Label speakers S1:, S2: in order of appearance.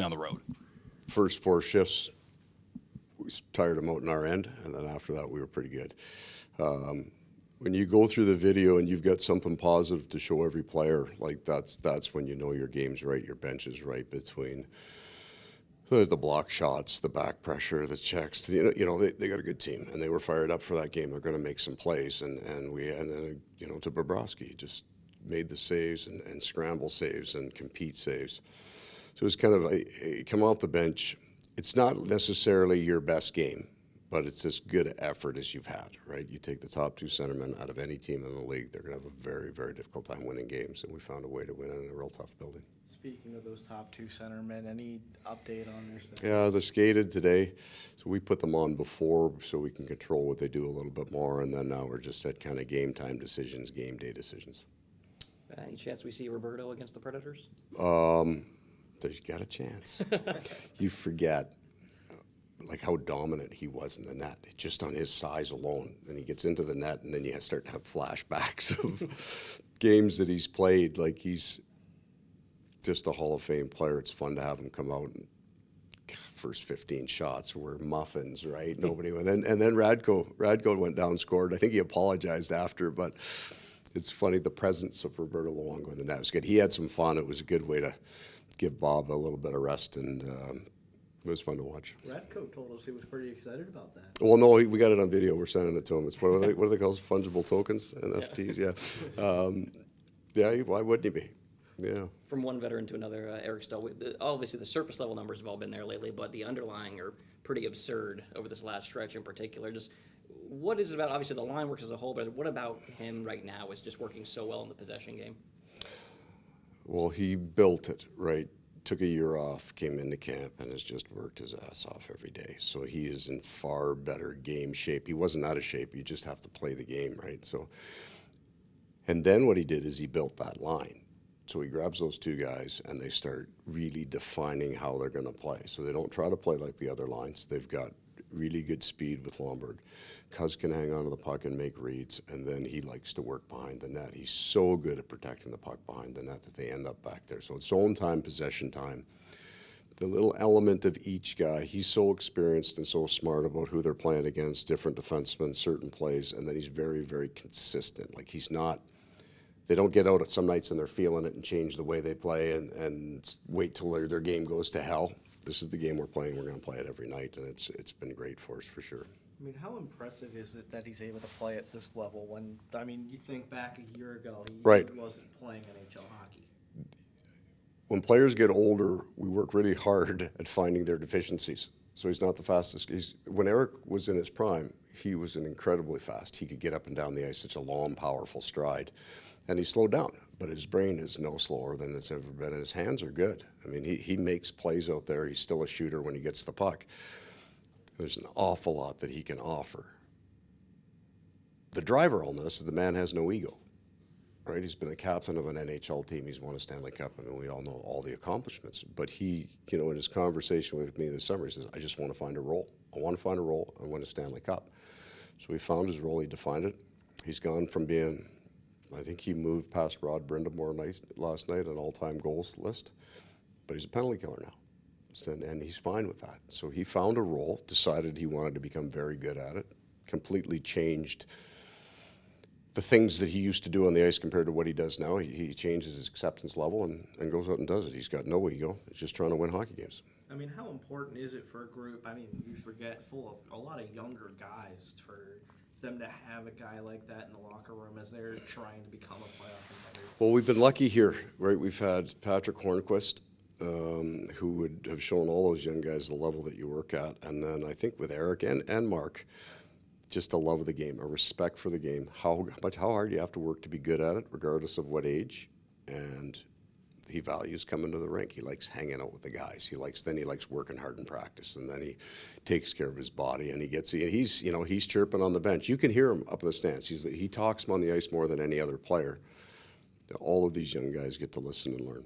S1: on the road?
S2: First 4 shifts, we tired them out in our end, and then after that, we were pretty good. When you go through the video and you've got something positive to show every player, like that's when you know your game's right, your bench is right between the block shots, the back pressure, the checks. They got a good team, and they were fired up for that game. They're going to make some plays, and then to Bobrovsky, just made the saves and scramble saves and compete saves. So it's kind of come off the bench. It's not necessarily your best game, but it's as good effort as you've had, right? You take the top 2 centermen out of any team in the league, they're going to have a very, very difficult time winning games, and we found a way to win in a real tough building.
S3: Speaking of those top 2 centermen, any update on their status?
S2: Yeah, they're skated today, so we put them on before so we can control what they do a little bit more, and then now we're just at kind of game time decisions, game day decisions.
S4: Any chance we see Roberto against the Predators?
S2: There's got a chance. You forget like how dominant he was in the net, just on his size alone. And he gets into the net, and then you start to have flashbacks of games that he's played. Like, he's just a Hall of Fame player. It's fun to have him come out and first 15 shots were muffins, right? Nobody went. And then Radko went down, scored. I think he apologized after, but it's funny, the presence of Roberto Luongo in the net was good. He had some fun. It was a good way to give Bob a little bit of rest, and it was fun to watch.
S3: Radko told us he was pretty excited about that.
S2: Well, no, we got it on video. We're sending it to him. It's what do they call it? Fungible tokens, NFTs. Yeah, why wouldn't he be? Yeah.
S4: From one veteran to another, Eric Stahl, obviously the surface level numbers have all been there lately, but the underlying are pretty absurd over this last stretch in particular. Just what is it about? Obviously the line works as a whole, but what about him right now is just working so well in the possession game?
S2: Well, he built it, right? Took a year off, came into camp, and has just worked his ass off every day. So he is in far better game shape. He wasn't out of shape. You just have to play the game, right? So, and then what he did is he built that line. So he grabs those 2 guys, and they start really defining how they're going to play. So they don't try to play like the other lines. They've got really good speed with Lomberg. Cuz can hang on to the puck and make reads, and then he likes to work behind the net. He's so good at protecting the puck behind the net that they end up back there. So it's zone time, possession time. The little element of each guy, he's so experienced and so smart about who they're playing against, different defensemen, certain plays, and then he's very, very consistent. Like, he's not, they don't get out at some nights and they're feeling it and change the way they play and wait till their game goes to hell. This is the game we're playing. We're going to play it every night, and it's been great for us for sure.
S3: I mean, how impressive is it that he's able to play at this level when, I mean, you think back a year ago, he wasn't playing NHL hockey.
S2: When players get older, we work really hard at finding their deficiencies. So he's not the fastest. When Eric was in his prime, he was an incredibly fast. He could get up and down the ice, such a long, powerful stride. And he slowed down, but his brain is no slower than it's ever been, and his hands are good. I mean, he makes plays out there. He's still a shooter when he gets the puck. There's an awful lot that he can offer. The driver on this is the man has no ego, right? He's been a captain of an NHL team. He's won a Stanley Cup. I mean, we all know all the accomplishments. But he, in his conversation with me this summer, he says, I just want to find a role. I want to find a role and win a Stanley Cup. So he found his role. He defined it. He's gone from being, I think he moved past Rod Brindamore last night on all-time goals list, but he's a penalty killer now. And he's fine with that. So he found a role, decided he wanted to become very good at it, completely changed the things that he used to do on the ice compared to what he does now. He changes his acceptance level and goes out and does it. He's got no ego. He's just trying to win hockey games.
S3: I mean, how important is it for a group? I mean, you forget full of a lot of younger guys for them to have a guy like that in the locker room as they're trying to become a playoff competitor? Well,
S2: we've been lucky here, right? We've had Patrick Hornquist, who would have shown all those young guys the level that you work at. And then I think with Eric and Mark, just a love of the game, a respect for the game, how hard you have to work to be good at it, regardless of what age. And he values coming to the rink. He likes hanging out with the guys. He likes working hard in practice, and then he takes care of his body. And he's chirping on the bench. You can hear him up in the stands. He talks on the ice more than any other player. All of these young guys get to listen and learn.